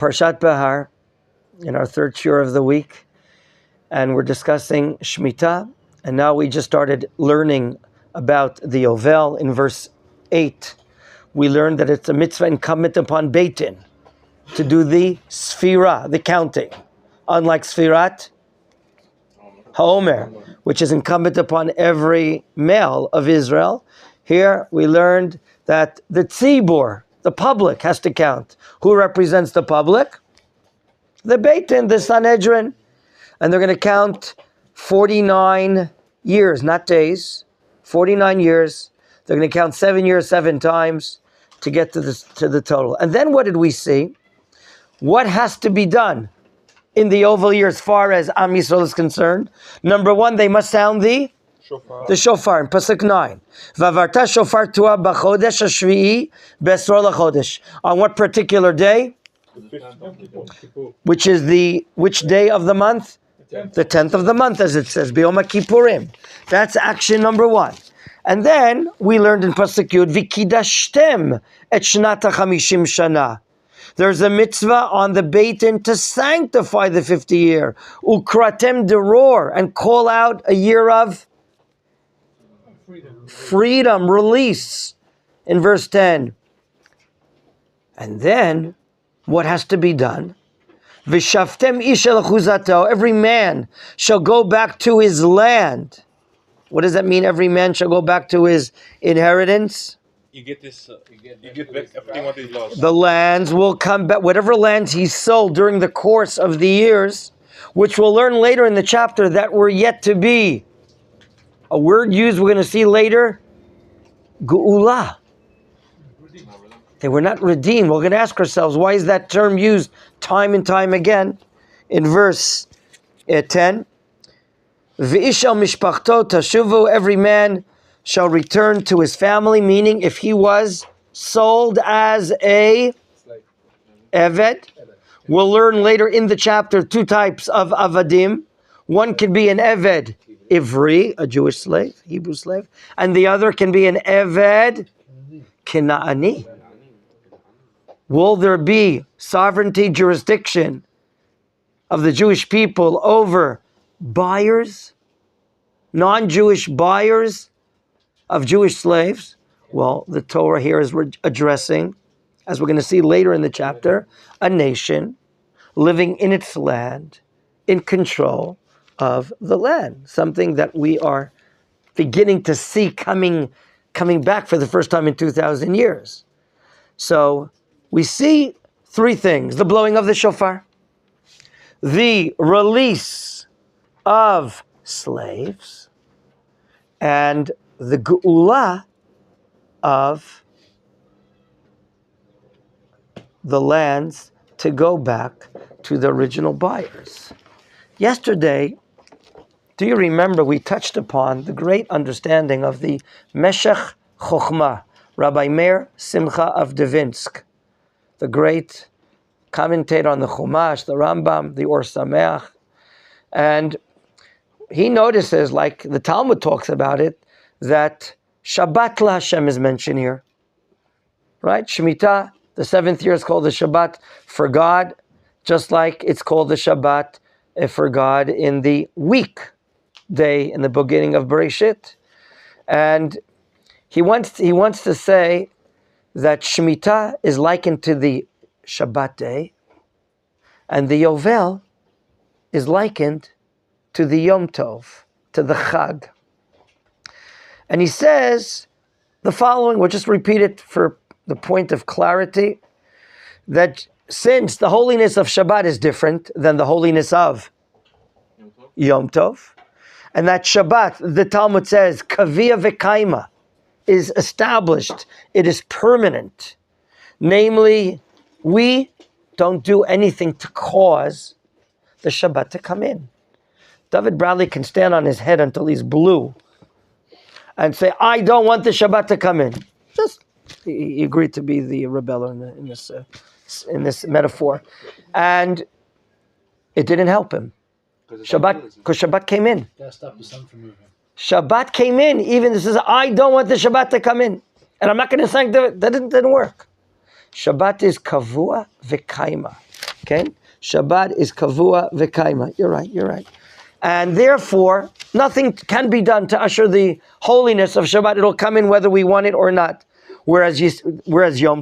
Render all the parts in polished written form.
Parshat Behar in our third shiur of the week, and we're discussing Shemitah, and now we just started learning about the Jovel. In verse 8, we learned that it's a mitzvah incumbent upon Beit Din to do the Sfirah, the counting, unlike Sfirat HaOmer, which is incumbent upon every male of Israel. Here we learned that the Tzibur, the public, has to count. Who represents the public? The Beit Din, the Sanhedrin. And they're going to count 49 years, not days, 49 years. They're going to count 7 years, 7 times to get to the total. And then what did we see? What has to be done in the Jovel year as far as Am Yisrael is concerned? Number one, they must sound the shofar in Pasuk 9. Vavarta shofar tuah b'chodesh hashvi'i b'esror lachodesh. On what particular day? Which day of the month? The 10th of the month, as it says, B'yom HaKippurim. That's action number one. And then we learned in Pasuk Yud, V'kidashtem et shnat ha-chamishim shana. There's a mitzvah on the Beit Din to sanctify the 50 year. Ukratem deror, and call out a year of freedom, release, in verse 10. And then, what has to be done? V'shaftem ish el achuzato, every man shall go back to his land. What does that mean, every man shall go back to his inheritance? You get this, you get back everything what he lost. The lands will come back, whatever lands he sold during the course of the years, which we'll learn later in the chapter that were yet to be. A word used we're going to see later, Geula. They were not redeemed. We're going to ask ourselves, why is that term used time and time again? In verse 10, V'ish el mishpachto tashuvu, every man shall return to his family, meaning if he was sold as a eved. We'll learn later in the chapter 2 types of avadim. One can be an eved ivri, a Jewish slave, Hebrew slave, and the other can be an eved Kinaani. Will there be sovereignty, jurisdiction of the Jewish people over buyers, non-Jewish buyers of Jewish slaves? Well, the Torah here is addressing, as we're going to see later in the chapter, a nation living in its land, in control of the land. Something that we are beginning to see coming back for the first time in 2,000 years. So we see 3 things: the blowing of the shofar, the release of slaves, and the geula of the lands to go back to the original buyers. Yesterday, do you remember we touched upon the great understanding of the Meshech Chochmah, Rabbi Meir Simcha of Devinsk, the great commentator on the Chumash, the Rambam, the Or Sameach, and he notices, like the Talmud talks about it, that Shabbat La Hashem is mentioned here, right? Shemitah, the 7th year is called the Shabbat for God, just like it's called the Shabbat for God in the weekday in the beginning of Bereshit. And he wants to say that Shemitah is likened to the Shabbat day, and the Jovel is likened to the Yom Tov, to the Chag. And he says the following, we'll just repeat it for the point of clarity, that since the holiness of Shabbat is different than the holiness of Yom Tov, and that Shabbat, the Talmud says, Kavia v'kaima, is established, it is permanent. Namely, we don't do anything to cause the Shabbat to come in. David Bradley can stand on his head until he's blue and say, I don't want the Shabbat to come in. Just, he agreed to be the rebeller in this metaphor. And it didn't help him. Because Shabbat came in. Stop the sun from moving. Shabbat came in, even this is, I don't want the Shabbat to come in. And I'm not going to sanctify it. That didn't work. Shabbat is kavua v'kaima. Okay? Shabbat is kavua v'kaima. You're right. And therefore, nothing can be done to usher the holiness of Shabbat. It'll come in whether we want it or not. Whereas Yom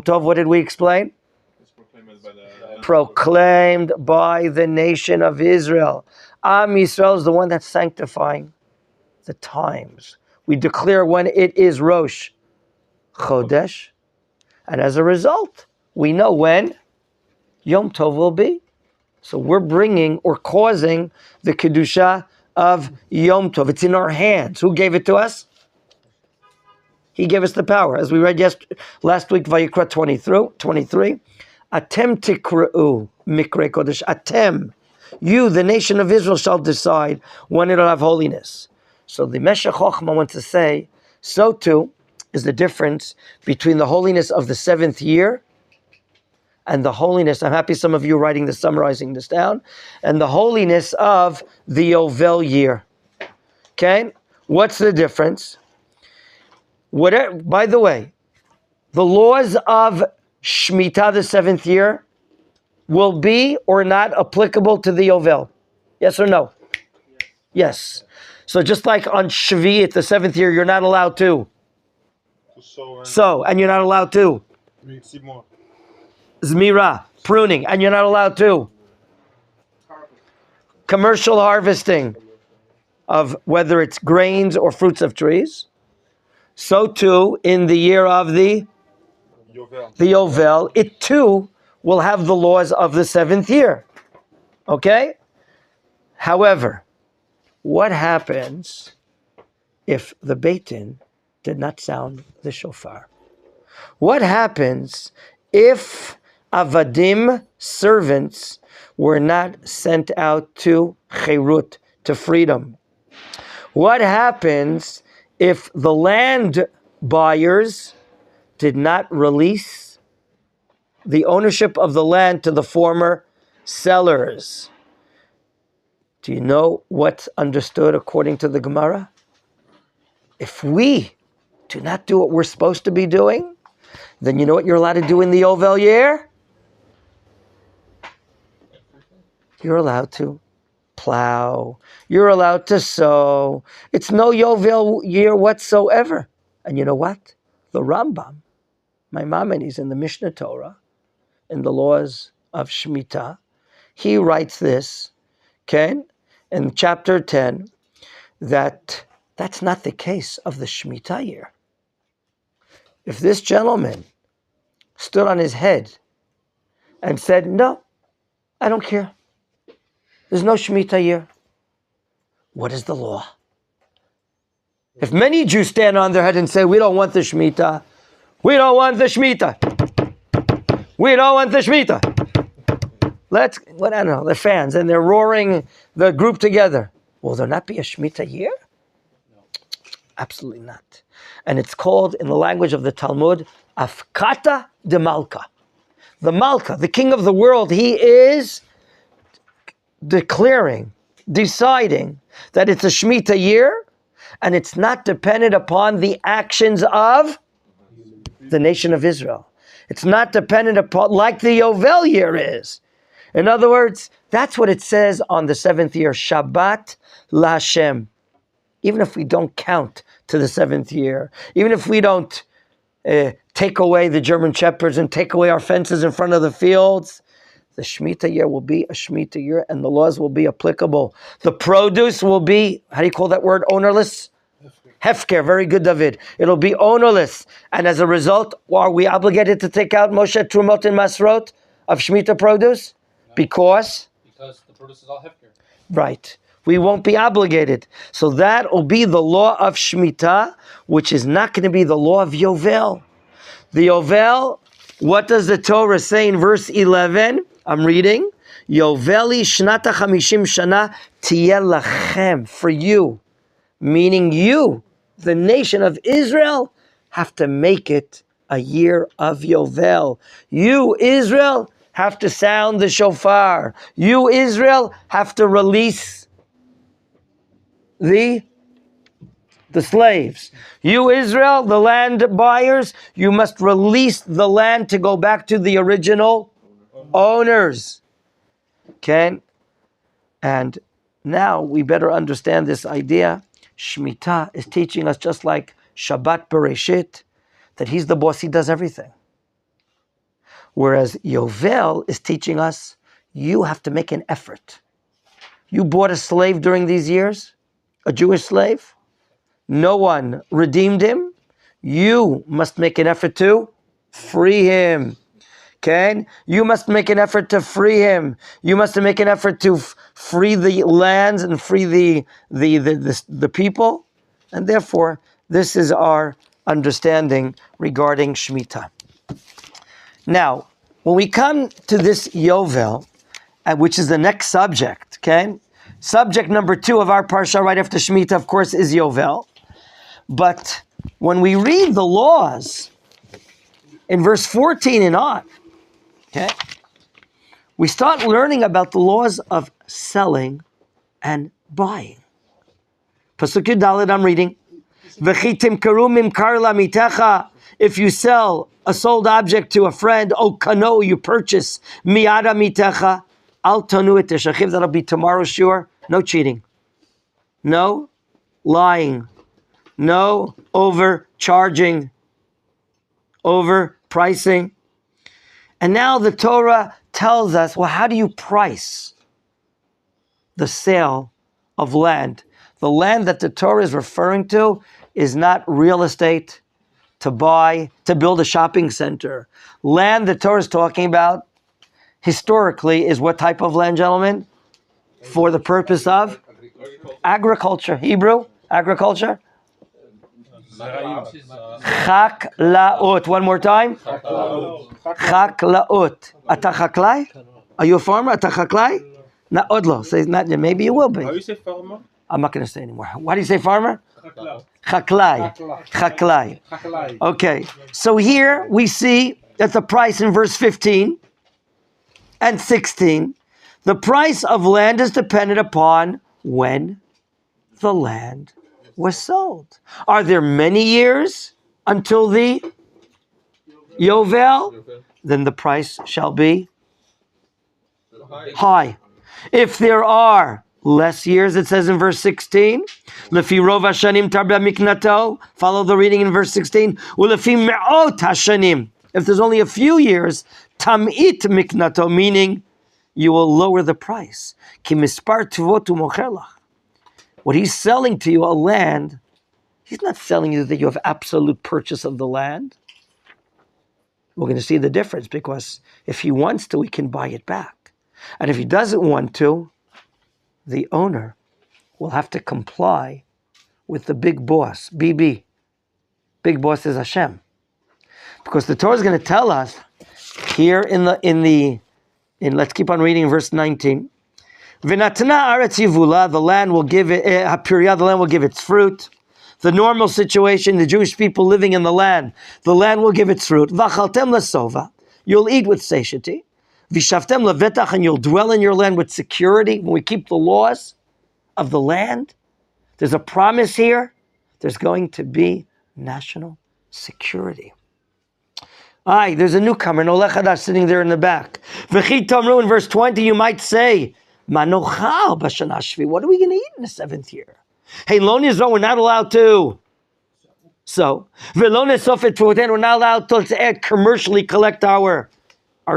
Tov, what did we explain? Proclaimed by the nation of Israel. Am Yisrael is the one that's sanctifying the times. We declare when it is Rosh Chodesh. And as a result, we know when Yom Tov will be. So we're bringing or causing the Kedusha of Yom Tov. It's in our hands. Who gave it to us? He gave us the power. As we read last week, Vayikra 23. Atem tikra'u mikre kodesh. Atem. You, the nation of Israel, shall decide when it'll have holiness. So the Meshech Chochmah wants to say, so too is the difference between the holiness of the 7th year and the holiness, I'm happy some of you are writing this, summarizing this down, and the holiness of the Jovel year. Okay? What's the difference? By the way, the laws of Shemitah, the 7th year, will be or not applicable to the Jovel. Yes or no? Yes. So just like on Shvi'it, the 7th year, you're not allowed to sow, and you're not allowed to Zmira, pruning, and you're not allowed to commercial harvesting of whether it's grains or fruits of trees. So too, in the year of the Jovel, it too will have the laws of the 7th year. Okay? However, what happens if the Beit Din did not sound the shofar? What happens if avadim, servants, were not sent out to cherut, to freedom? What happens if the land buyers did not release the ownership of the land to the former sellers? Do you know what's understood according to the Gemara? If we do not do what we're supposed to be doing, then you know what you're allowed to do in the Jovel year? You're allowed to plow. You're allowed to sow. It's no Jovel year whatsoever. And you know what? The Rambam, my Maimonides in the Mishnah Torah, in the laws of Shemitah, he writes this, okay, in chapter 10, that's not the case of the Shemitah year. If this gentleman stood on his head and said, no, I don't care. There's no Shemitah year. What is the law? If many Jews stand on their head and say, we don't want the Shemitah, we don't want the Shemitah, we don't want the Shemitah. I don't know, they're fans and they're roaring the group together. Will there not be a Shemitah year? No. Absolutely not. And it's called, in the language of the Talmud, Afkata de Malka. The Malka, the king of the world, he is deciding that it's a Shemitah year, and it's not dependent upon the actions of the nation of Israel. It's not dependent upon, like the Jovel year is. In other words, that's what it says on the 7th year, Shabbat LaHashem. Even if we don't count to the 7th year, even if we don't take away the German shepherds and take away our fences in front of the fields, the Shemitah year will be a Shemitah year and the laws will be applicable. The produce will be, how do you call that word, ownerless? Hefker, very good, David. It'll be ownerless. And as a result, are we obligated to take out Moshe Trumot and Masrot of Shemitah produce? No. Because the produce is all Hefker. Right. We won't be obligated. So that will be the law of Shemitah, which is not going to be the law of Jovel. The Jovel, what does the Torah say in verse 11? I'm reading. Yoveli shnata chamishim shana tiyeh lachem, for you. Meaning you, the nation of Israel, have to make it a year of Jovel. You, Israel, have to sound the shofar. You, Israel, have to release the slaves. You, Israel, the land buyers, you must release the land to go back to the original owners. Okay? And now we better understand this idea. Shemitah is teaching us, just like Shabbat Bereshit, that he's the boss, he does everything. Whereas Jovel is teaching us, you have to make an effort. You bought a slave during these years, a Jewish slave. No one redeemed him. You must make an effort to free him. Okay? You must make an effort to free him. You must make an effort to free the lands and free the people. And therefore, this is our understanding regarding Shemitah. Now, when we come to this Jovel, which is the next subject, okay? Subject number 2 of our parsha right after Shemitah, of course, is Jovel. But when we read the laws in verse 14 and on, okay, we start learning about the laws of selling and buying. Pasuk Yud I'm reading. If you sell a sold object to a friend, o kano, you purchase miyada mitecha, al tonu et teshachiv, that'll be tomorrow's shiur. No cheating. No lying. No overcharging. Overpricing. And now the Torah tells us, well, how do you price the sale of land? The land that the Torah is referring to is not real estate to buy, to build a shopping center. Land the Torah is talking about historically is what type of land, gentlemen? For the purpose of agriculture. Hebrew, agriculture. Chaklaot. One more time. Chaklaot. Ata chaklai? Are you a farmer? Ata chaklai? Not odlo. Say not. Maybe you will be. How do you say farmer? I'm not going to say anymore. Why do you say farmer? Chaklai. Chaklai. Okay. So here we see that the price in verse 15 and 16, the price of land is dependent upon when the land was sold. Are there many years until the Jovel? Then the price shall be high. If there are less years, it says in verse 16, Lefi rov hashanim tarba miknato, follow the reading in verse 16, Ulefi me'ot hashanim, if there's only a few years, tam'it miknato, meaning you will lower the price. Ki mispar tuvot u'mocher lach. What he's selling to you, a land, he's not selling you that you have absolute purchase of the land. We're going to see the difference, because if he wants to, he can buy it back. And if he doesn't want to, the owner will have to comply with the big boss, BB. Big boss is Hashem. Because the Torah is going to tell us here let's keep on reading verse 19. V'natna aretz yivula, the land will give it, the land will give its fruit. The normal situation, the Jewish people living in the land will give its fruit. V'achaltem lesova, you'll eat with satiety. V'shavtem levetach, and you'll dwell in your land with security. When we keep the laws of the land, there's a promise here. There's going to be national security. There's a newcomer, an Olech Hadash, sitting there in the back. V'chi tomru, in verse 20, you might say, Manochal b'shana shvi, what are we going to eat in the 7th year? Hey, lo nizro, we're not allowed to. So, v'lo nesofet tvuoten, we're not allowed to commercially collect our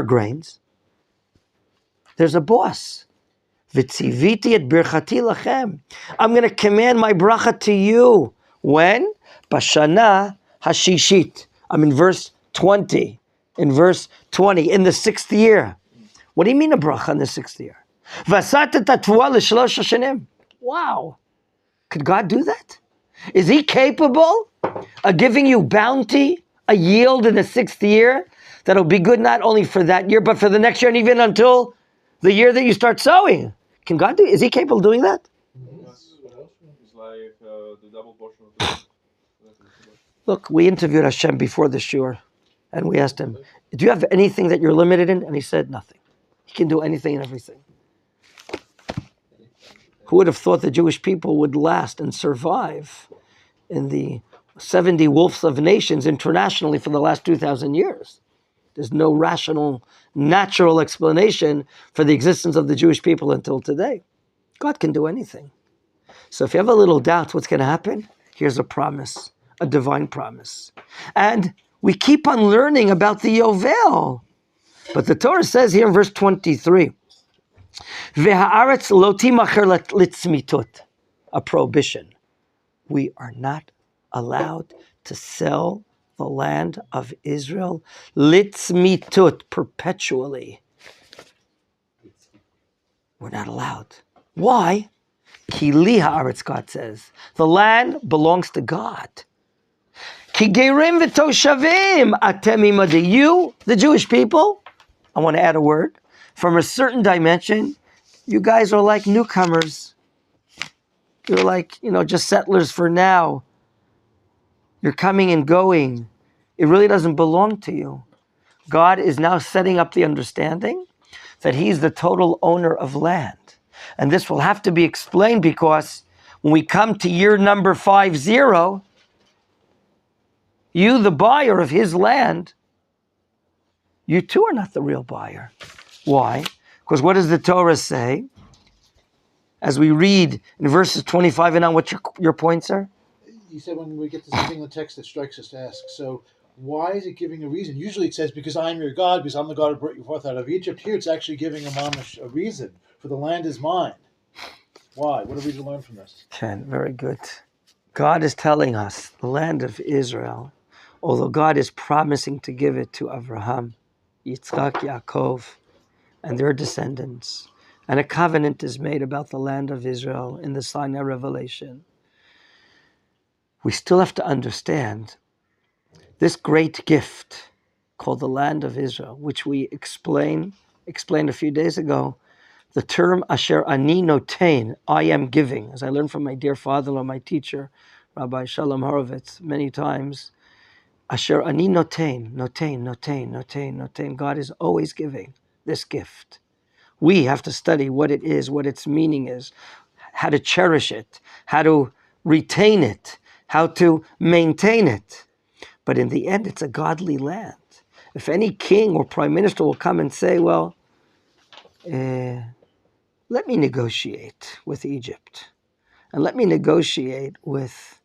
grains. There's a boss. V'tziviti et birchati lachem. I'm going to command my bracha to you. When? Bashana hashishit. I'm in verse 20. In verse 20, in the 6th year. What do you mean a bracha in the 6th year? V'asat tatvuah l'shlosh hashanim. Wow. Could God do that? Is he capable of giving you bounty, a yield in the 6th year that'll be good not only for that year, but for the next year and even until the year that you start sowing? Can God do? Is he capable of doing that? It's like the double portion of Look, we interviewed Hashem before the shiur, and we asked him, do you have anything that you're limited in? And he said nothing. He can do anything and everything. Who would have thought the Jewish people would last and survive in the 70 wolves of nations internationally for the last 2,000 years? There's no rational, natural explanation for the existence of the Jewish people until today. God can do anything. So if you have a little doubt what's going to happen, here's a promise, a divine promise. And we keep on learning about the Jovel. But the Torah says here in verse 23, V'ha'aretz lo timacher litzmitut, a prohibition. We are not allowed to sell the land of Israel litzmitut, perpetually. We're not allowed. Why? Ki li ha'aretz, God says. The land belongs to God. Ki gerim v'toshavim atem imadi. You, the Jewish people, I want to add a word, from a certain dimension, you guys are like newcomers. You're like, just settlers for now. You're coming and going. It really doesn't belong to you. God is now setting up the understanding that he's the total owner of land. And this will have to be explained because when we come to year number 50, you, the buyer of his land, you too are not the real buyer. Why? Because what does the Torah say? As we read in verses 25 and on, what your points are? You said when we get to something in the text that strikes us to ask. So why is it giving a reason? Usually it says, because I am your God, because I'm the God who brought you forth out of Egypt. Here it's actually giving a reason, for the land is mine. Why? What are we to learn from this? Ken, very good. God is telling us the land of Israel, although God is promising to give it to Abraham, Yitzchak, Yaakov, and their descendants, and a covenant is made about the land of Israel in the Sinai revelation, we still have to understand this great gift called the land of Israel, which we explained a few days ago. The term Asher Ani Notain, I am giving, as I learned from my dear father-in-law, my teacher, Rabbi Shalom Horowitz, many times. Asher Ani Notain, Notain. God is always giving this gift. We have to study what it is, what its meaning is, how to cherish it, how to retain it, how to maintain it. But in the end, it's a godly land. If any king or prime minister will come and say, well, let me negotiate with Egypt, and let me negotiate with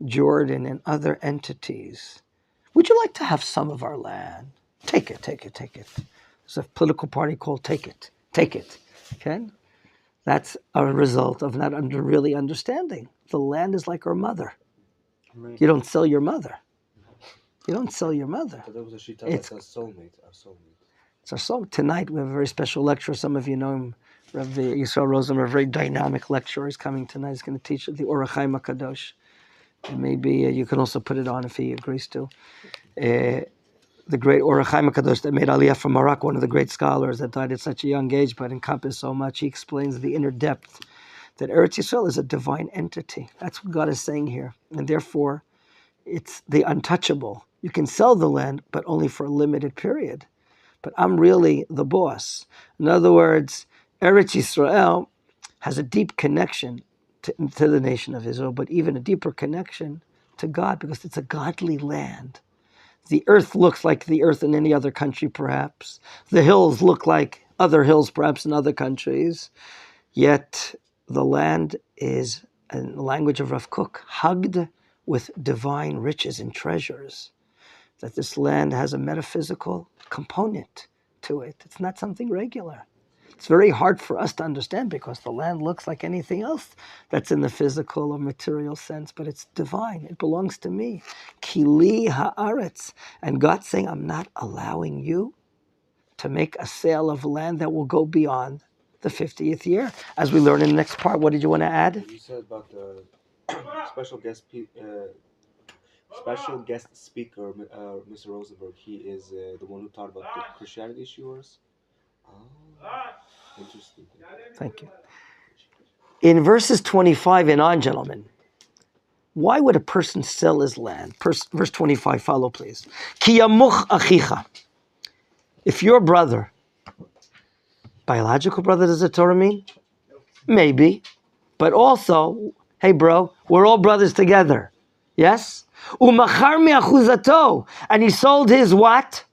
Jordan and other entities. Would you like to have some of our land? Take it. There's a political party called Take It. Okay? That's a result of not really understanding. The land is like our mother. You don't sell your mother. But there was a shita that's a soulmate. It's our soul. Tonight we have a very special lecturer. Some of you know him, Rabbi Yisrael Rosen, a very dynamic lecturer. He's coming tonight. He's going to teach the Orach Chaim HaKadosh. And maybe you can also put it on if he agrees to. The great Orach Chaim HaKadosh that made Aliyah from Morocco, one of the great scholars that died at such a young age but encompassed so much. He explains the inner depth that Eretz Yisrael is a divine entity. That's what God is saying here. And therefore, it's the untouchable. You can sell the land, but only for a limited period. But I'm really the boss. In other words, Eretz Yisrael has a deep connection to the nation of Israel, but even a deeper connection to God because it's a godly land. The earth looks like the earth in any other country, perhaps. The hills look like other hills, perhaps, in other countries. Yet the land is, in the language of Rav Kook, hugged with divine riches and treasures. That this land has a metaphysical component to it. It's not something regular. It's very hard for us to understand because the land looks like anything else that's in the physical or material sense, but it's divine. It belongs to me. Ki li ha'aretz. And God's saying, I'm not allowing you to make a sale of land that will go beyond the 50th year. As we learn in the next part, what did you want to add? You said about the special guest speaker, Mr. Rosenberg. He is the one who taught about the Christianity issuers. Interesting. Thank you. In verses 25 and on, gentlemen, why would a person sell his land? Verse 25, follow please. Ki yamuch achicha. If your brother, biological brother, does the Torah mean? Maybe. But also, hey bro, we're all brothers together. Yes? Umachar mi'achuzato. And he sold his what?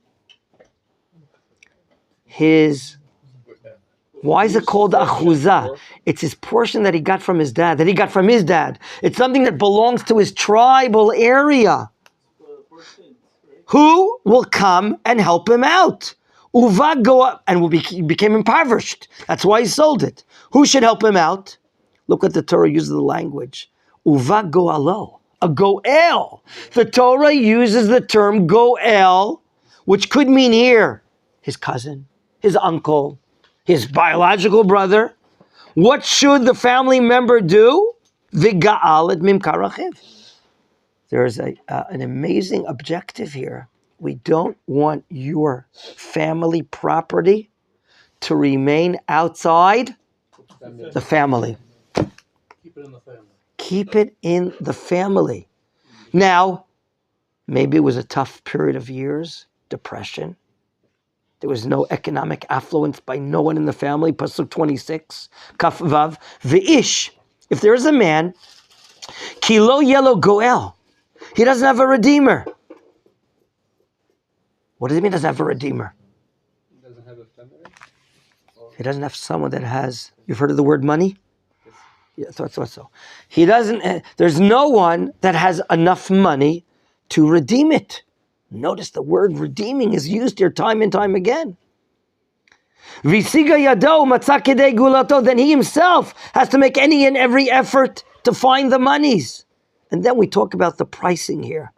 his... Why is it called achuzah? It's his portion that he got from his dad, It's something that belongs to his tribal area. Who will come and help him out? Uva go up and became impoverished. That's why he sold it. Who should help him out? Look what the Torah uses the language. Uva goalo, a goel. The Torah uses the term goel, which could mean here his cousin, his uncle, his biological brother. What should the family member do? V'ga'al et mimkar achiv. There's an amazing objective here. We don't want your family property to remain outside the family. Keep it in the family. Keep it in the family. Now, maybe it was a tough period of years, depression. There was no economic affluence by no one in the family. Pasuk 26, Kaf Vav, V'ish. If there is a man, Kilo Yellow Goel, he doesn't have a redeemer. What does it mean doesn't have a redeemer? He doesn't have a family? He doesn't have someone that has, you've heard of the word money? Yeah, thought so. He doesn't, there's no one that has enough money to redeem it. Notice the word redeeming is used here time and time again. Visiga yado matzah kedei gulato, then he himself has to make any and every effort to find the monies. And then we talk about the pricing here.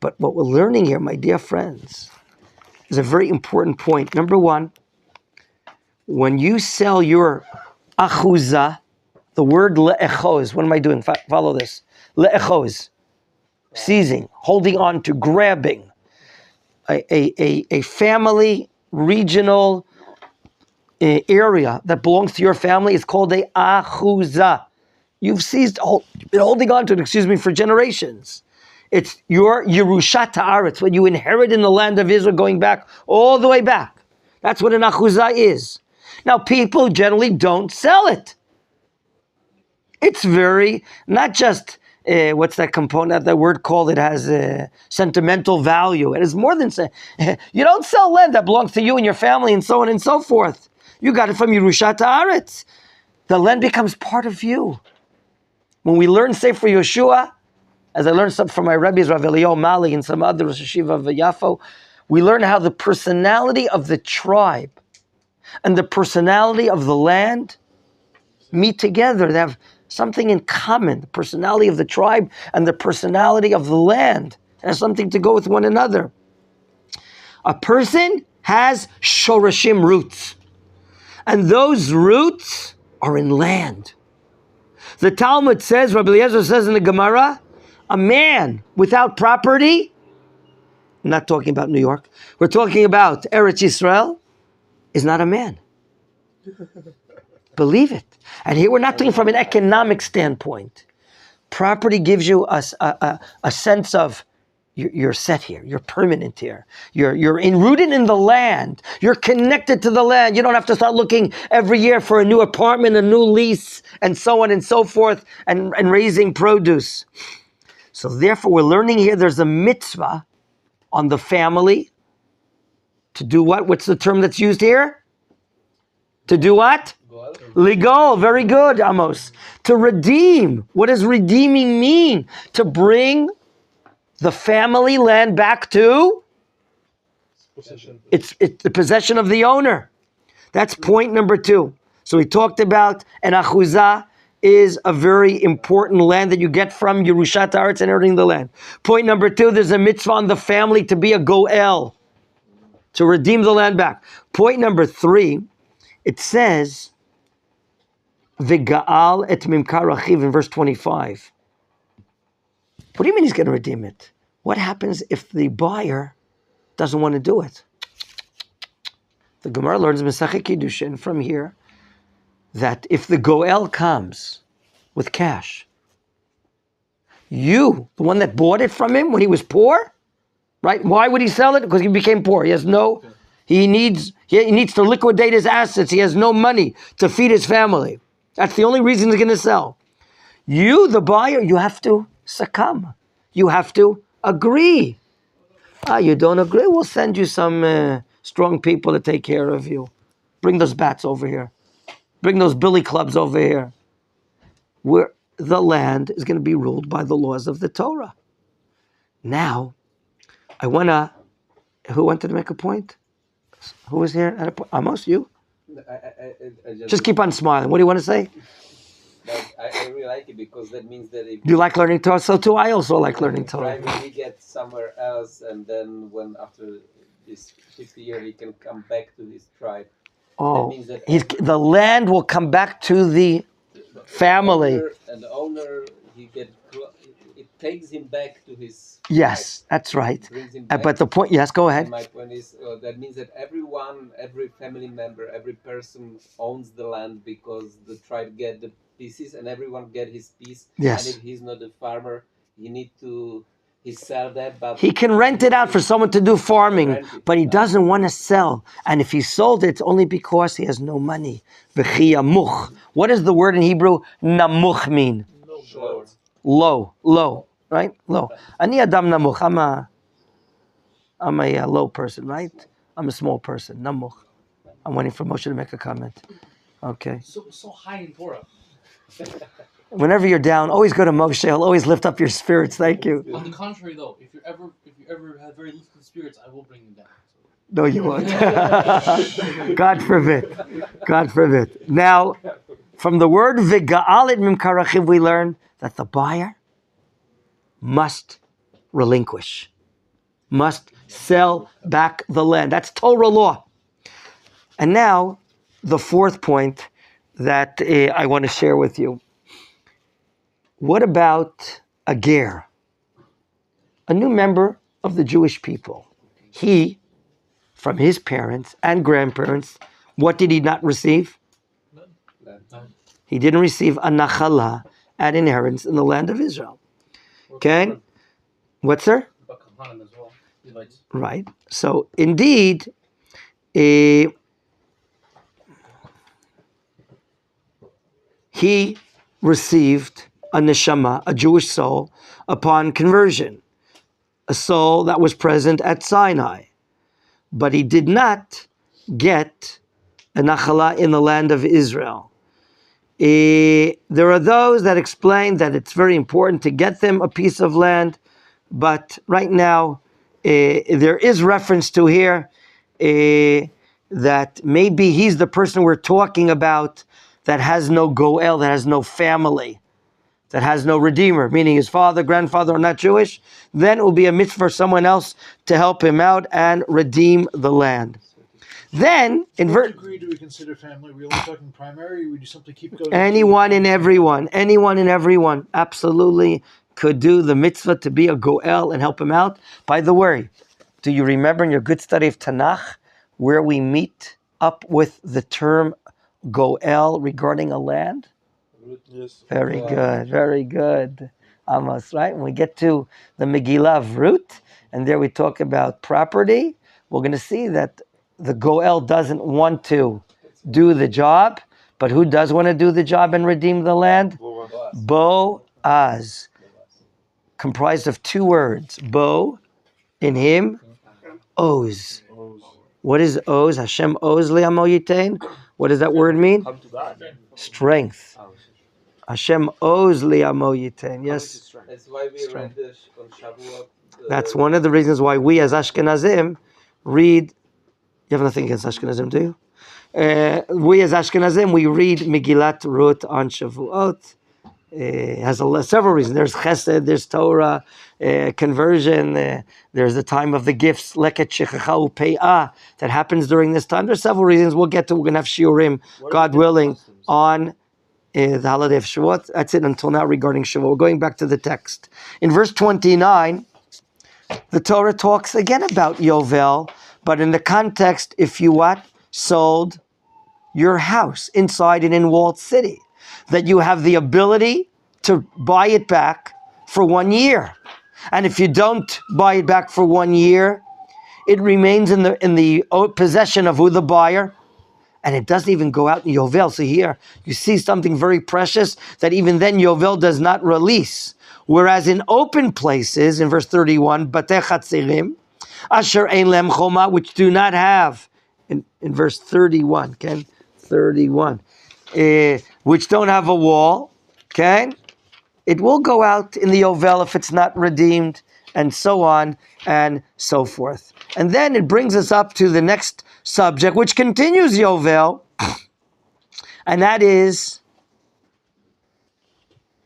But what we're learning here, my dear friends, is a very important point. Number one, when you sell your achuzah, the word le'echoz, what am I doing? Follow this. Le'echoz, seizing, holding on to, grabbing. A family, regional area that belongs to your family is called a achuzah. You've been holding on to it, for generations. It's your Yerushat Haaretz, what you inherit in the land of Israel going back, all the way back. That's what an achuzah is. Now, people generally don't sell it. It's very, not just, what's that component, that word called, it has sentimental value. It is more than, you don't sell land that belongs to you and your family and so on and so forth. You got it from Yerushat Haaretz. The land becomes part of you. When we learn Sefer Yeshua, as I learned something from my Rebbe's, Rav Eliyahu Mali, and some other Rosh Hashiva of Yafo, we learn how the personality of the tribe and the personality of the land meet together. They have something in common. The personality of the tribe and the personality of the land has something to go with one another. A person has shorashim, roots. And those roots are in land. The Talmud says, Rabbi Eliezer says in the Gemara, a man without property, I'm not talking about New York, we're talking about Eretz Yisrael, is not a man. Believe it. And here we're not talking from an economic standpoint. Property gives you a sense of you're set here, you're permanent here, you're rooted in the land, you're connected to the land. You don't have to start looking every year for a new apartment, a new lease, and so on and so forth, and raising produce. So therefore, we're learning here there's a mitzvah on the family to do what? What's the term that's used here? To do what? Legal. Very good, Amos. To redeem. What does redeeming mean? To bring the family land back to? It's the possession of the owner. That's point number 2. So we talked about an achuzah is a very important land that you get from Yerushat Haaretz and earning the land. Point number 2, there's a mitzvah on the family to be a goel, to redeem the land back. Point number 3, it says, V'ga'al et mimkar achiv in verse 25. What do you mean he's going to redeem it? What happens if the buyer doesn't want to do it? The Gemara learns Masechet Kiddushin from here that if the goel comes with cash, you, the one that bought it from him when he was poor, right? Why would he sell it? Because he became poor. He needs to liquidate his assets. He has no money to feed his family. That's the only reason he's going to sell. You, the buyer, you have to succumb. You have to agree. You don't agree? We'll send you some strong people to take care of you. Bring those bats over here. Bring those billy clubs over here. Where the land is going to be ruled by the laws of the Torah. Now, who wanted to make a point? Who was here at a point? Amos, you? I Just keep on smiling. What do you want to say? I really like it because that means that if You like learning Torah? So too, I also like learning Torah. he gets somewhere else, and then when after this 50 years he can come back to his tribe. Oh, that means that the land will come back to the family. The owner, it takes him back to his. Yes, tribe. that's right. Brings him back. But the point, yes, go ahead. And my point is that means that everyone, every family member, every person owns the land because the tribe get the pieces and everyone get his piece. Yes. And if he's not a farmer, he sell that, but He can rent it out for someone to do farming, but he doesn't want to sell. And if he sold it, it's only because he has no money. V'chiyamuch. What does the word in Hebrew namuch mean? Low, right? Low. Ani adam namuch. I'm a low person, right? I'm a small person. Namuch. I'm waiting for Moshe to make a comment. Okay. So high in Torah. Whenever you're down, always go to Moshe. He'll always lift up your spirits. Thank you. On the contrary, though, if you ever have very lifted spirits, I will bring you down. No, you won't. God forbid. God forbid. Now, from the word v'ga'alit mimkarachiv, we learn that the buyer must relinquish, must sell back the land. That's Torah law. And now, the fourth point that I want to share with you. What about a ger, a new member of the Jewish people? He, from his parents and grandparents, what did he not receive? He didn't receive a nachala, an inheritance in the land of Israel. Okay? What's there? Right. So, indeed, he received a neshama, a Jewish soul, upon conversion, a soul that was present at Sinai. But he did not get a nachala in the land of Israel. There are those that explain that it's very important to get them a piece of land, but right now there is reference to here that maybe he's the person we're talking about that has no goel, that has no family, that has no redeemer, meaning his father, grandfather are not Jewish. Then it will be a mitzvah for someone else to help him out and redeem the land. Then, in what degree do we consider family? Are we only talking primary, or would you simply keep going? anyone and everyone absolutely could do the mitzvah to be a goel and help him out. By the way, do you remember in your good study of Tanakh where we meet up with the term goel regarding a land? Yes. Very good. Amos, right? When we get to the Megillah of Ruth, and there we talk about property, we're going to see that the goel doesn't want to do the job, but who does want to do the job and redeem the land? Boaz. Comprised of two words. Bo, in him, Oz. What is Oz? Hashem Oz li'amo yitain. What does that word mean? Strength. Hashem Oz li'amo yitain. Yes. That's why we read this on Shavuot. That's one of the reasons why we as Ashkenazim read. You have nothing against Ashkenazim, do you? We as Ashkenazim, we read Megillat Ruth on Shavuot. Has several reasons. There's Chesed, there's Torah, conversion. There's the time of the gifts, Leket Shechacha Upe'ah, that happens during this time. There's several reasons. We'll get to. We're going to have shiurim, God willing, on the holiday of Shavuot. That's it until now regarding Shavuot. We're going back to the text. In verse 29, the Torah talks again about Jovel, but in the context, if you sold your house inside an in-walled city, that you have the ability to buy it back for 1 year. And if you don't buy it back for 1 year, it remains in the possession of who? The buyer. And it doesn't even go out in Yovel. So here you see something very precious that even then Yovel does not release. Whereas in open places, in verse 31, Batei Chatzerim, Asher ein lem choma, which do not have, in verse 31, okay? 31. Which don't have a wall, okay? It will go out in the Jovel if it's not redeemed, and so on and so forth. And then it brings us up to the next subject, which continues Jovel, and that is,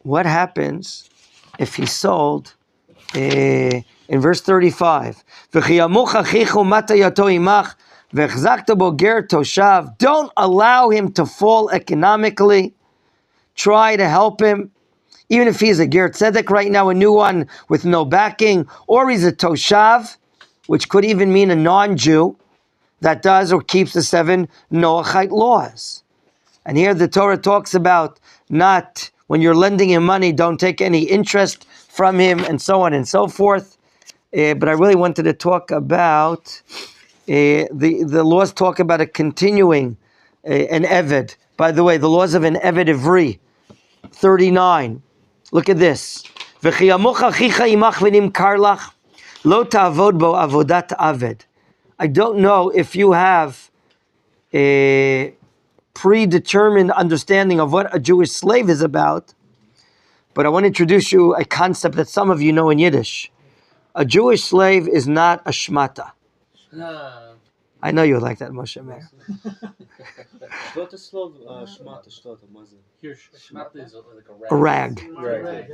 what happens if he sold, in verse 35, don't allow him to fall economically. Try to help him. Even if he's a ger tzedek right now, a new one with no backing, or he's a toshav, which could even mean a non-Jew that does or keeps the 7 Noachite laws. And here the Torah talks about not, when you're lending him money, don't take any interest from him, and so on and so forth. But I really wanted to talk about, the laws talk about a continuing, an Eved. By the way, the laws of an Eved Ivri, 39. Look at this. Lo ta'avod bo avodat aved. I don't know if you have a predetermined understanding of what a Jewish slave is about, but I want to introduce you a concept that some of you know in Yiddish. A Jewish slave is not a shmata. I know you like that, Machon Meir. Here, shmata is like A rag. Right.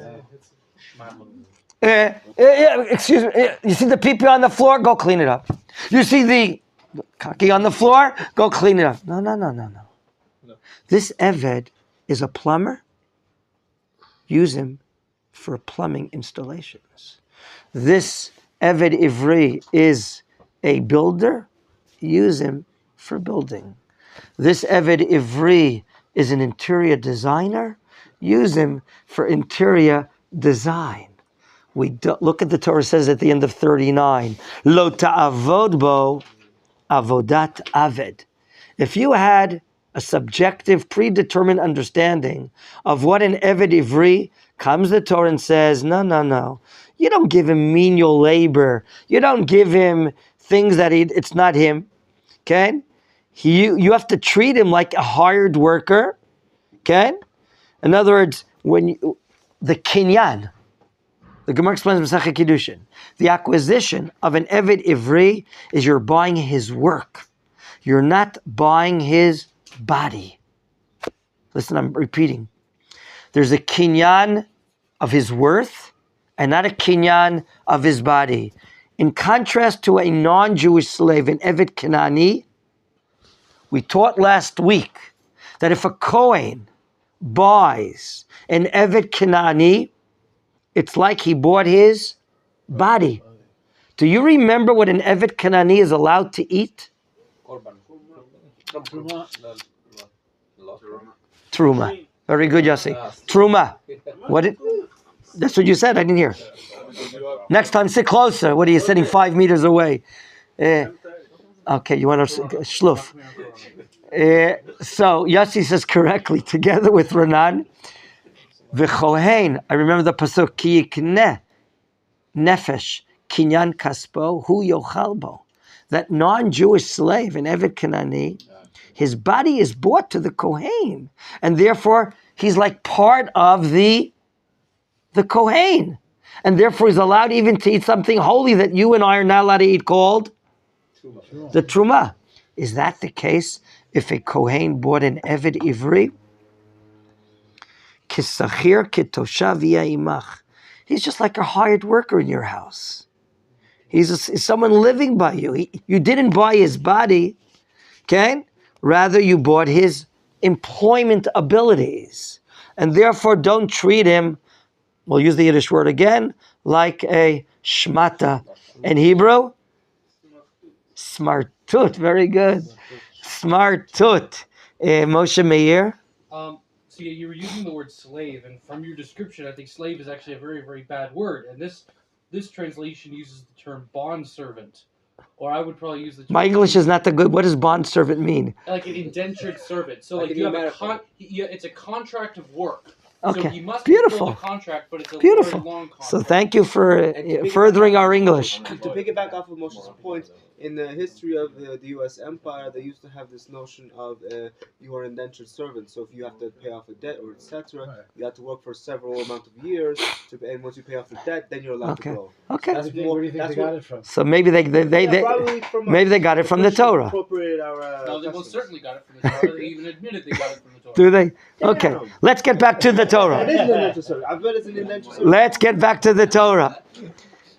Excuse me. You see the pee-pee on the floor? Go clean it up. You see the kaki on the floor? Go clean it up. No. This Eved is a plumber. Use him for plumbing installations. This Eved Ivri is a builder. Use him for building. This Eved Ivri is an interior designer. Use him for interior design. Look at the Torah says at the end of 39, Lo ta'avod bo avodat aved. If you had a subjective, predetermined understanding of what an Eved Ivri, comes the Torah and says, no. You don't give him menial labor. You don't give him things that it's not him. Okay? You have to treat him like a hired worker. Okay? In other words, the kinyan, the Gemara explains Masechet Kiddushin, the acquisition of an Eved Ivri is you're buying his work. You're not buying his body. Listen, I'm repeating. There's a kinyan of his worth and not a kinyan of his body. In contrast to a non-Jewish slave, an Eved Kenani, we taught last week that if a Kohen buys an Eved Kenani, it's like he bought his body. Do you remember what an Eved Kenani is allowed to eat? Korban. Truma. Very good, Yossi. Truma. That's what you said. I didn't hear. Next time, sit closer. What are you sitting 5 meters away? Okay, you want to shluf. So Yossi says correctly, together with Ranan, v'chohen. I remember the pasuk ki yikneh nefesh kinyan kaspo hu yochal bo. That non-Jewish slave, an Eved Kenani, his body is bought to the Kohen, and therefore he's like part of the Kohen, and therefore he's allowed even to eat something holy that you and I are not allowed to eat, called the Truma. Is that the case if a Kohen bought an Eved Ivri? Kisachir kitoshav imach. He's just like a hired worker in your house. He's someone living by you. You didn't buy his body, okay? Rather, you bought his employment abilities. And therefore, don't treat him, we'll use the Yiddish word again, like a shmata. In Hebrew, smartut. Very good. Smartut. Machon Meir. So you were using the word slave, and from your description, I think slave is actually a very, very bad word. And this translation uses the term bond servant, or I would probably use the term. My English is not that good. What does bond servant mean? Like an indentured servant. So like you have it's a contract of work. Okay. So he must Beautiful. fulfill the contract, but it's a Beautiful. very long contract. So thank you for And to furthering our piggyback- English. To piggyback off of Moshe's point, in the history of the U.S. Empire, they used to have this notion of you are indentured servant. So if you have to pay off a debt or etc., you have to work for several amount of years, and once you pay off the debt, then you're allowed to Okay. go. Okay. Where do you think they got it from? So maybe they Probably from maybe they got it from the Torah. Appropriate our, No, they most customs. certainly got it from the Torah. They even admitted they got it from the Torah. Do they? Okay. Let's get back to the It Torah. is an indentured servant. I bet it's an indentured servant. Let's get back to the Torah.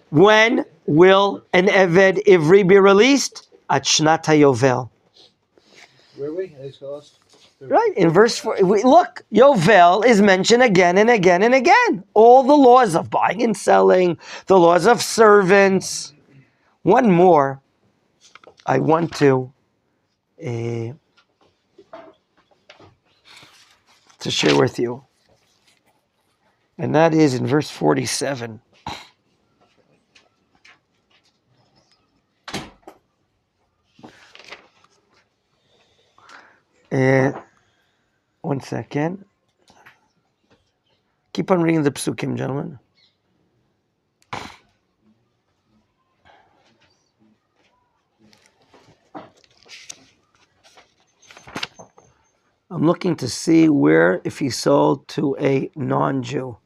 When will an Eved Ivri be released? At Shnat HaYovel. Where are we? Let's go lost. Right, in verse 4. Look, Yovel is mentioned again and again and again. All the laws of buying and selling, the laws of servants. One more I want to share with you. And that is in verse 47. One second. Keep on reading the psukim, gentlemen. I'm looking to see where if he sold to a non-Jew.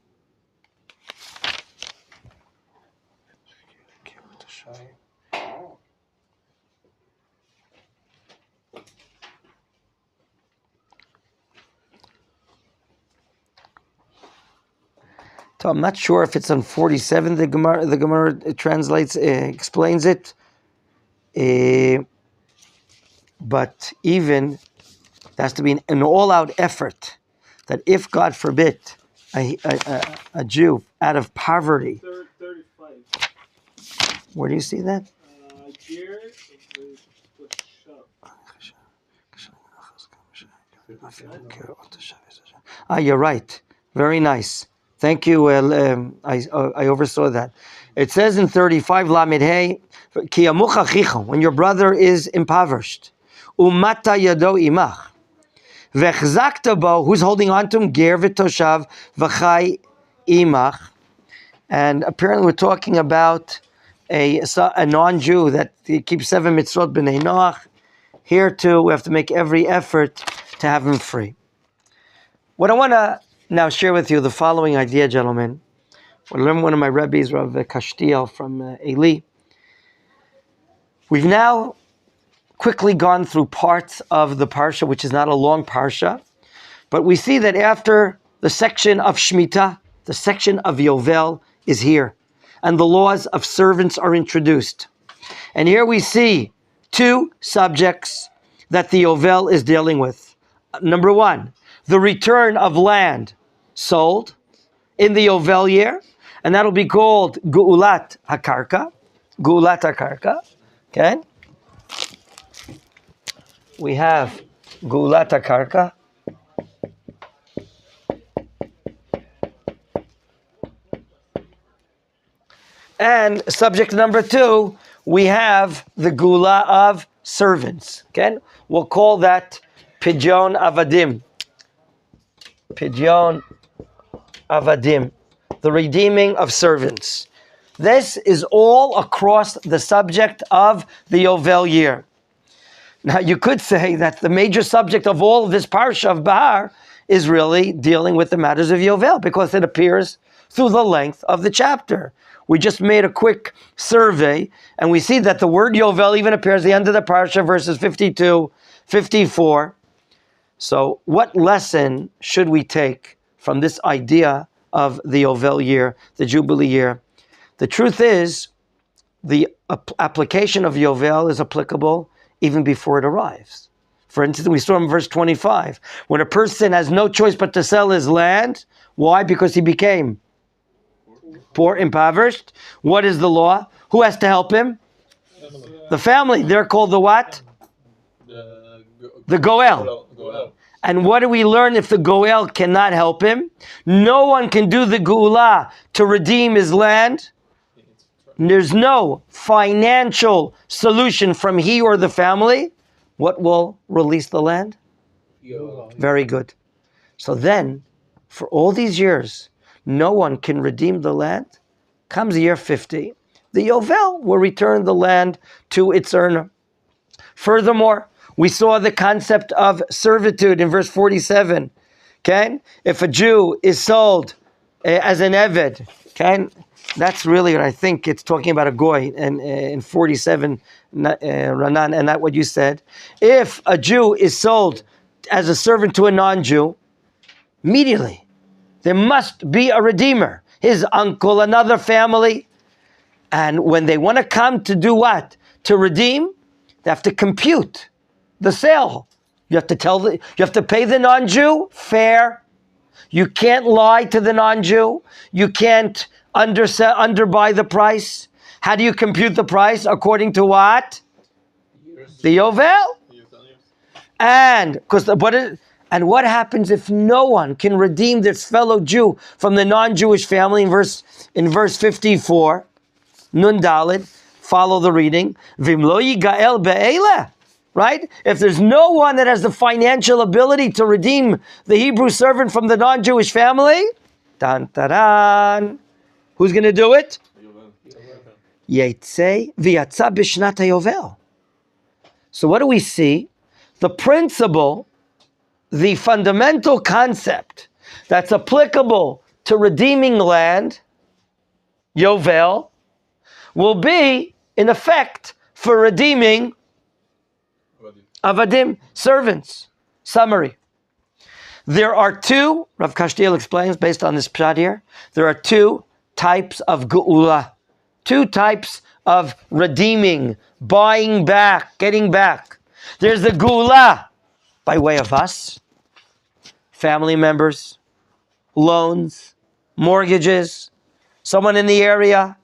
So I'm not sure if it's on 47. The Gemara translates, explains it. But even there has to be an all-out effort that if, God forbid, a Jew out of poverty. 35. Where do you see that? Here You're right. Very nice. Thank you. I oversaw that. It says in 35, Lamed Hey, Ki yamuch achicha, when your brother is impoverished, umata yado imach, vechzakta bo, who's holding on to him, ger v'toshav v'chai imach, and apparently we're talking about a non-Jew that keeps 7 mitzvot b'nei Noach. Here too, we have to make every effort to have him free. What I want to now share with you the following idea, gentlemen. I learned one of my rabbis, Rabbi Kashtiel from Eli. We've now quickly gone through parts of the parsha, which is not a long parsha, but we see that after the section of Shemitah, the section of Yovel is here, and the laws of servants are introduced. And here we see 2 subjects that the Yovel is dealing with. Number 1, the return of land sold in the Yovel year, and that'll be called Geulat HaKarka. Geulat HaKarka. Okay? We have Geulat HaKarka. And subject number 2, we have the Gula of servants. Okay? We'll call that Pidyon Avadim. Pidyon Avadim. The redeeming of servants. This is all across the subject of the Yovel year. Now you could say that the major subject of all of this Parsha of Behar is really dealing with the matters of Yovel because it appears through the length of the chapter. We just made a quick survey and we see that the word Yovel even appears at the end of the Parsha, verses 52, 54. So what lesson should we take from this idea of the Yovel year, the Jubilee year? The truth is, the application of Yovel is applicable even before it arrives. For instance, we saw in verse 25, when a person has no choice but to sell his land. Why? Because he became poor, impoverished. What is the law? Who has to help him? The family. They're called the what? The Goel. And what do we learn if the Goel cannot help him? No one can do the Geulah to redeem his land. There's no financial solution from he or the family. What will release the land? Very good. So then, for all these years, no one can redeem the land. Comes the year 50, the Jovel will return the land to its owner. Furthermore, we saw the concept of servitude in verse 47. Okay? If a Jew is sold as an Eved, okay? That's really what I think it's talking about a Goy in 47, Ranan, and not what you said. If a Jew is sold as a servant to a non-Jew, immediately there must be a redeemer. His uncle, another family. And when they want to come to do what? To redeem, they have to compute the sale. You have to pay the non-Jew fair. You can't lie to the non-Jew. You can't underbuy the price. How do you compute the price? According to what? The Jovel. And what happens if no one can redeem this fellow Jew from the non-Jewish family? In verse 54, Nun Daled, follow the reading. Vimlo yigael be'eleh. Right? If there's no one that has the financial ability to redeem the Hebrew servant from the non-Jewish family, who's going to do it? Yetze v'yatza b'shnat hayovel. So what do we see? The principle, the fundamental concept that's applicable to redeeming land, Jovel, will be in effect for redeeming Avadim, servants. Summary. There are two, Rav Kashtiel explains based on this pshat here, there are two types of geula, two types of redeeming, buying back, getting back. There's the geula by way of us, family members, loans, mortgages, someone in the area,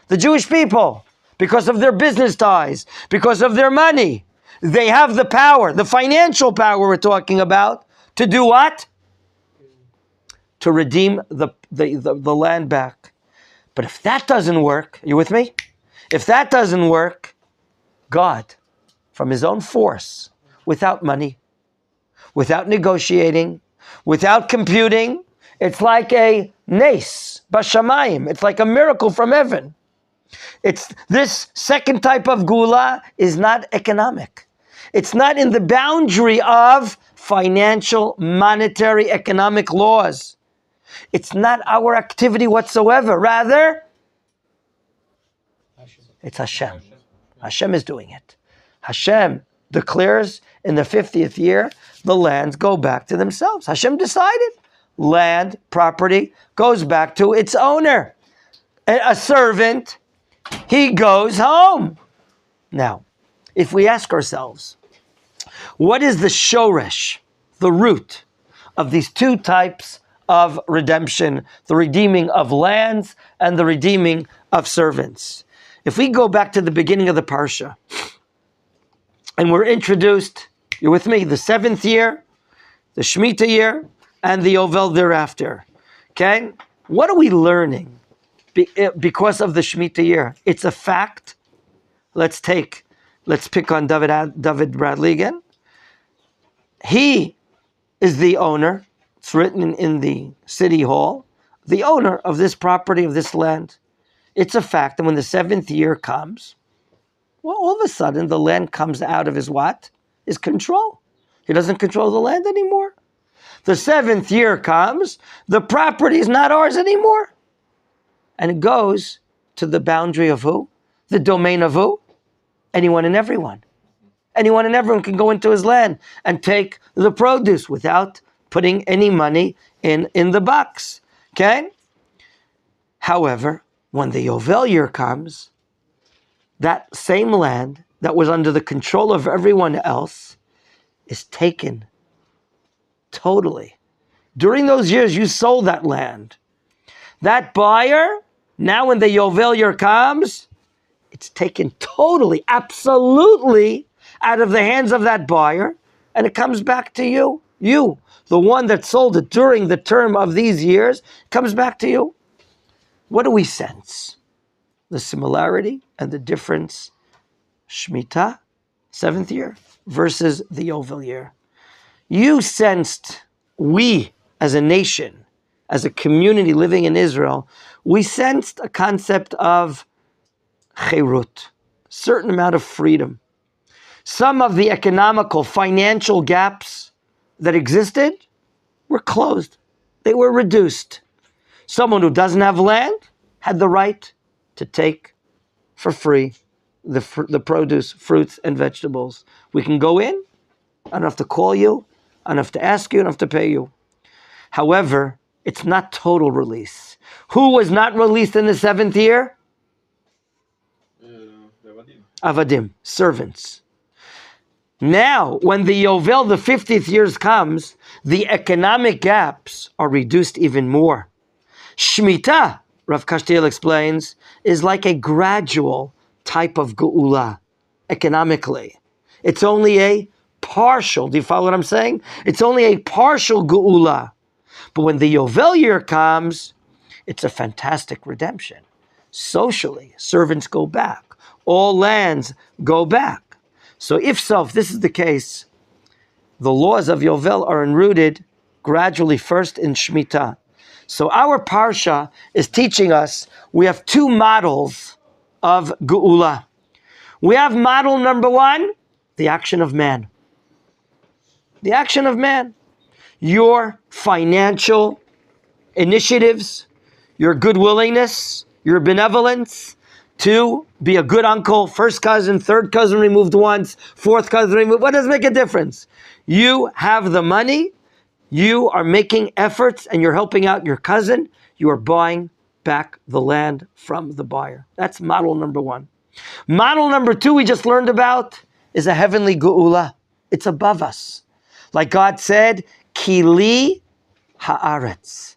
the Jewish people, because of their business ties, because of their money. They have the power, the financial power we're talking about, to do what? To redeem the land back. But if that doesn't work, you with me? If that doesn't work, God, from his own force, without money, without negotiating, without computing, it's like a nes, bashamayim. It's like a miracle from heaven. It's this second type of gula is not economic. It's not in the boundary of financial, monetary, economic laws. It's not our activity whatsoever. Rather, it's Hashem. Hashem is doing it. Hashem declares in the 50th year, the lands go back to themselves. Hashem decided. Land, property, goes back to its owner. A servant, he goes home. Now, if we ask ourselves, what is the shoresh, the root of these two types of redemption, the redeeming of lands and the redeeming of servants? If we go back to the beginning of the Parsha, and we're introduced, you're with me, the 7th year, the Shemitah year, and the Jovel thereafter. Okay? What are we learning because of the Shemitah year? It's a fact. Let's pick on David Bradley again. He is the owner. It's written in the city hall. The owner of this property, of this land. It's a fact that when the 7th year comes, well, all of a sudden the land comes out of his what? His control. He doesn't control the land anymore. The 7th year comes, the property is not ours anymore. And it goes to the boundary of who? The domain of who? Anyone and everyone. Anyone and everyone can go into his land and take the produce without putting any money in the box. Okay? However, when the Jovel year comes, that same land that was under the control of everyone else is taken totally. During those years, you sold that land. That buyer, now when the Jovel year comes, it's taken totally, absolutely out of the hands of that buyer, and it comes back to you. You, the one that sold it during the term of these years, comes back to you. What do we sense? The similarity and the difference. Shemitah, 7th year, versus the Jovel year. You sensed, we as a nation, as a community living in Israel, we sensed a concept of cherut, certain amount of freedom. Some of the economical, financial gaps that existed were closed. They were reduced. Someone who doesn't have land had the right to take for free the produce, fruits, and vegetables. We can go in. I don't have to call you. I don't have to ask you. I don't have to pay you. However, it's not total release. Who was not released in the 7th year? Avadim, servants. Now, when the Yovel, the 50th year comes, the economic gaps are reduced even more. Shemitah, Rav Kashtiel explains, is like a gradual type of geula, economically. It's only a partial, do you follow what I'm saying? It's only a partial geula. But when the Yovel year comes, it's a fantastic redemption. Socially, servants go back. All lands go back. So if this is the case, the laws of Yovel are enrooted gradually first in Shemitah. So our Parsha is teaching us we have two models of Geula. We have model number one, the action of man. The action of man. Your financial initiatives, your good willingness, your benevolence to be a good uncle, first cousin, third cousin removed once, fourth cousin removed. What does it make a difference? You have the money, you are making efforts, and you're helping out your cousin. You are buying back the land from the buyer. That's model number one. Model number two we just learned about is a heavenly geula. It's above us. Like God said, Kili haaretz.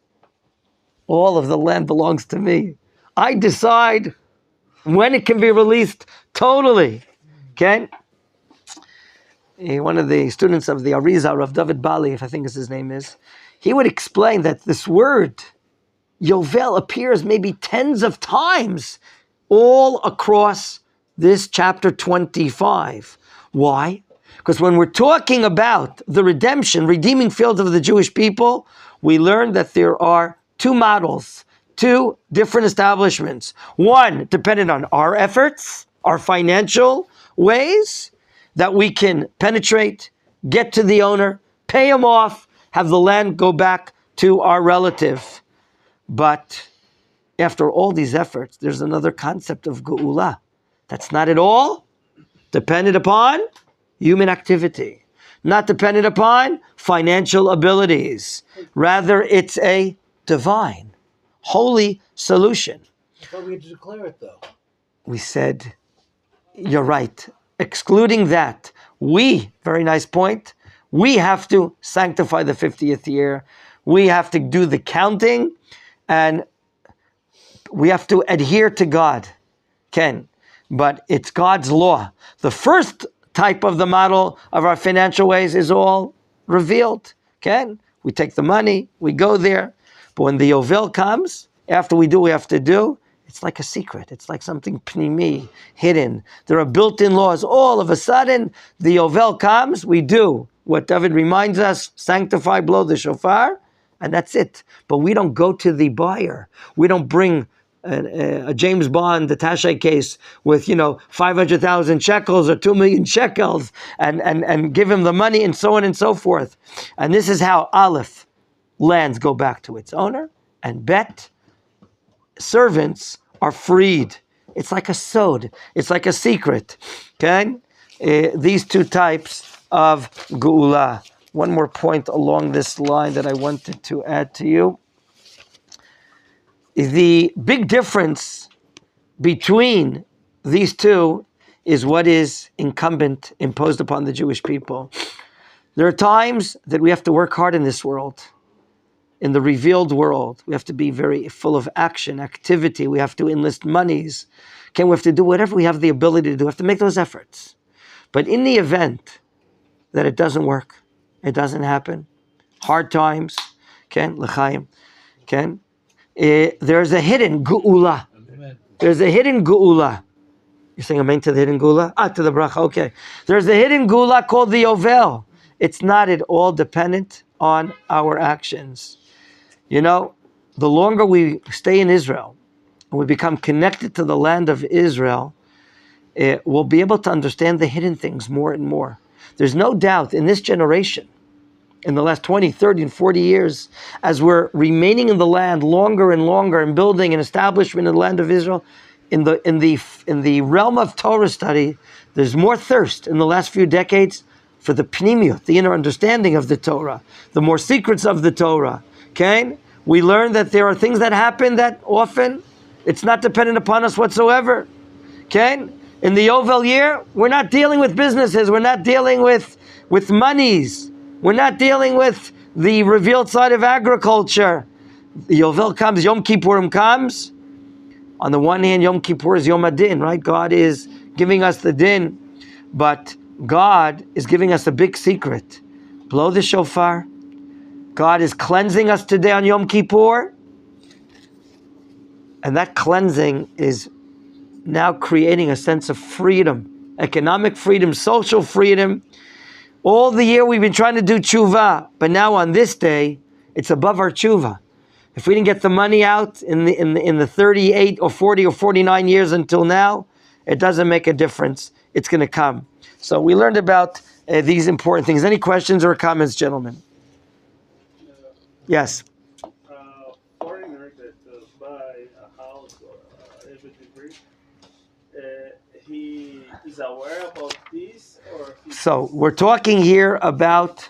All of the land belongs to me. I decide when it can be released totally. Okay? One of the students of the Arizal, Rav David Bali, if I think his name is, he would explain that this word, Yovel, appears maybe tens of times all across this chapter 25. Why? Because when we're talking about the redemption, redeeming fields of the Jewish people, we learn that there are two models, two different establishments. One dependent on our efforts, our financial ways, that we can penetrate, get to the owner, pay him off, have the land go back to our relative. But after all these efforts, there's another concept of geula that's not at all dependent upon human activity, not dependent upon financial abilities. Rather, it's a divine, holy solution. I thought we had to declare it, though. We said, you're right. Excluding that, very nice point, we have to sanctify the 50th year. We have to do the counting, and we have to adhere to God. Ken, but it's God's law. The first type of the model of our financial ways is all revealed. Ken, we take the money, we go there. But when the Yovel comes, after we do what we have to do, it's like a secret. It's like something pnimi, hidden. There are built-in laws. All of a sudden, the Yovel comes, we do what David reminds us, sanctify, blow the shofar, and that's it. But we don't go to the buyer. We don't bring a James Bond attache case with 500,000 shekels or 2 million shekels and give him the money and so on and so forth. And this is how Aleph, lands go back to its owner, and Bet, servants are freed. It's like a sod. It's like a secret. Okay? These two types of geula. One more point along this line that I wanted to add to you. The big difference between these two is what is incumbent, imposed upon the Jewish people. There are times that we have to work hard in this world. In the revealed world, we have to be very full of action, activity. We have to enlist monies. Okay, we have to do whatever we have the ability to do. We have to make those efforts. But in the event that it doesn't work, it doesn't happen, hard times, l'chaim, there's a hidden geula. There's a hidden geula. You're saying amen to the hidden geula? To the bracha, okay. There's a hidden geula called the Yovel. It's not at all dependent on our actions. the longer we stay in Israel, and we become connected to the land of Israel, we'll be able to understand the hidden things more and more. There's no doubt in this generation, in the last 20, 30, and 40 years, as we're remaining in the land longer and longer and building an establishment in the land of Israel, in the realm of Torah study, there's more thirst in the last few decades for the pnimiut, the inner understanding of the Torah, the more secrets of the Torah. Okay? We learn that there are things that happen that often it's not dependent upon us whatsoever. Okay? In the Jovel year, we're not dealing with businesses, we're not dealing with monies, we're not dealing with the revealed side of agriculture. The Jovel comes, Yom Kippurim comes. On the one hand, Yom Kippur is Yom Adin, right? God is giving us the din, but God is giving us a big secret. Blow the shofar. God is cleansing us today on Yom Kippur, and that cleansing is now creating a sense of freedom, economic freedom, social freedom. All the year we've been trying to do tshuva, but now on this day, it's above our tshuva. If we didn't get the money out in the 38 or 40 or 49 years until now, it doesn't make a difference. It's going to come. So we learned about these important things. Any questions or comments, gentlemen? Yes. Foreigner that buy a house or everything free, he is aware about this, or So we're talking here about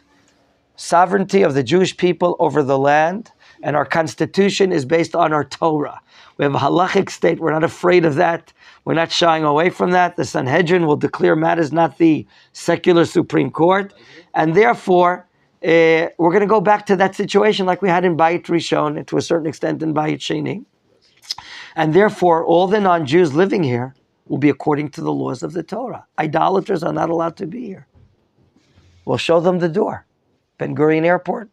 sovereignty of the Jewish people over the land, and our constitution is based on our Torah. We have a halachic state. We're not afraid of that. We're not shying away from that. The Sanhedrin will declare matters, not the secular Supreme Court. And therefore, we're going to go back to that situation like we had in Bayit Rishon, and to a certain extent in Bayit Sheni. And therefore, all the non-Jews living here will be according to the laws of the Torah. Idolaters are not allowed to be here. We'll show them the door. Ben Gurion Airport,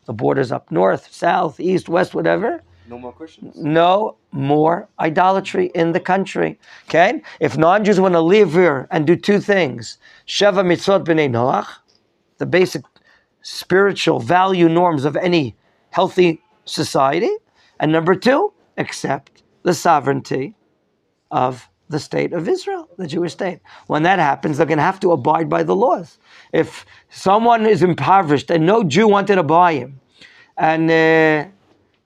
the borders up north, south, east, west, whatever. No more Christians. No more idolatry in the country. Okay? If non-Jews want to live here and do two things, Sheva Mitzvot B'nai Noach, the basic spiritual value norms of any healthy society, and number two, accept the sovereignty of the state of Israel, the Jewish state. When that happens, they're going to have to abide by the laws. If someone is impoverished and no Jew wanted to buy him, and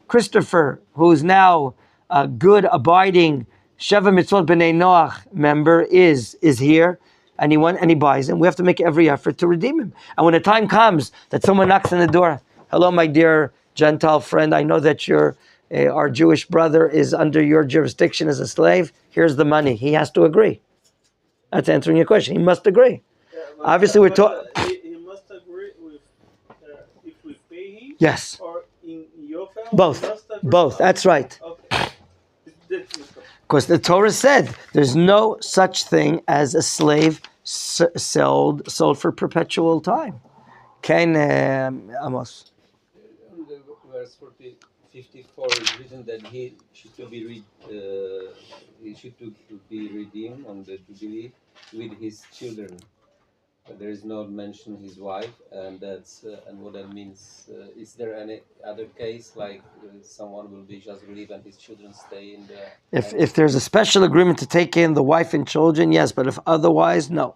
Christopher, who's now a good, abiding Sheva Mitzvot B'nai Noach member, is here, and he buys him, we have to make every effort to redeem him. And when the time comes that someone knocks on the door, hello, my dear Gentile friend, I know that our Jewish brother is under your jurisdiction as a slave. Here's the money. He has to agree. That's answering your question. He must agree. Obviously, we're talking. He must agree with if we pay him. Yes. Or in your family. Both. That's right. Okay. Because the Torah said there's no such thing as a slave sold for perpetual time. Ken Amos. On the verse 54 is written that he should to be redeemed on the Jubilee with his children. But there is no mention his wife, and that's and what that means. Is there any other case like someone will be just relieved and his children stay in the? If there's a special agreement to take in the wife and children, yes. But if otherwise, no.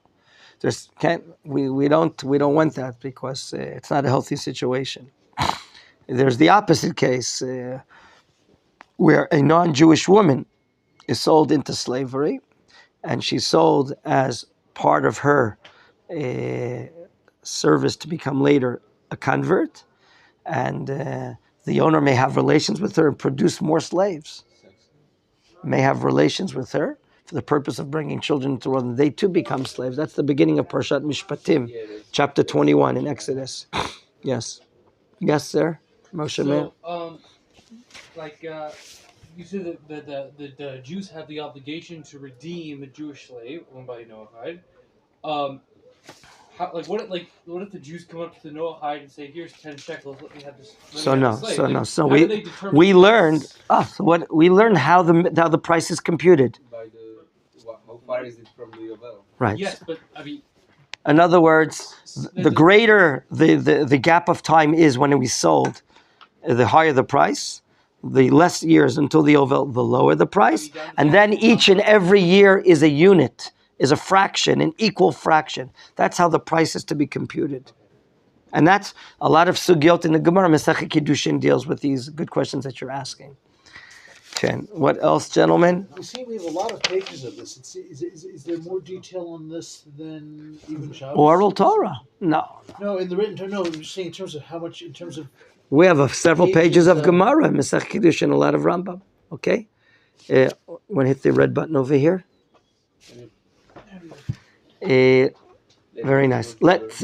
We don't want that because it's not a healthy situation. There's the opposite case where a non-Jewish woman is sold into slavery, and she's sold as part of her service to become later a convert, and the owner may have relations with her and produce more slaves. May have relations with her for the purpose of bringing children into the world, and they too become slaves. That's the beginning of Parshat Mishpatim, chapter 21 in Exodus. Yes, sir. Machon Meir. You said that the Jews have the obligation to redeem a Jewish slave owned by Noahide. What if the Jews come up to the Noahide and say, "Here's 10 shekels, let me have this"? So we learned. What we learned how the price is computed. By how far is it from the Jovel? Right. Yes, but I mean. In other words, the greater the gap of time is when we sold, the higher the price. the less years until the Jovel, the lower the price. And then each and every year is a unit, is a fraction, an equal fraction. That's how the price is to be computed. And that's a lot of sugyot in the Gemara. Masechet Kiddushin deals with these good questions that you're asking. Okay. What else, gentlemen? We see we have a lot of pages of this. Is there more detail on this than even Shabbos? Oral Torah? No. No, in the written Torah. No, I'm just saying in terms of how much, in terms of. We have several pages of Gemara, Masechet Kiddushin, a lot of Rambam. Okay? Want to hit the red button over here? Very nice. Let's...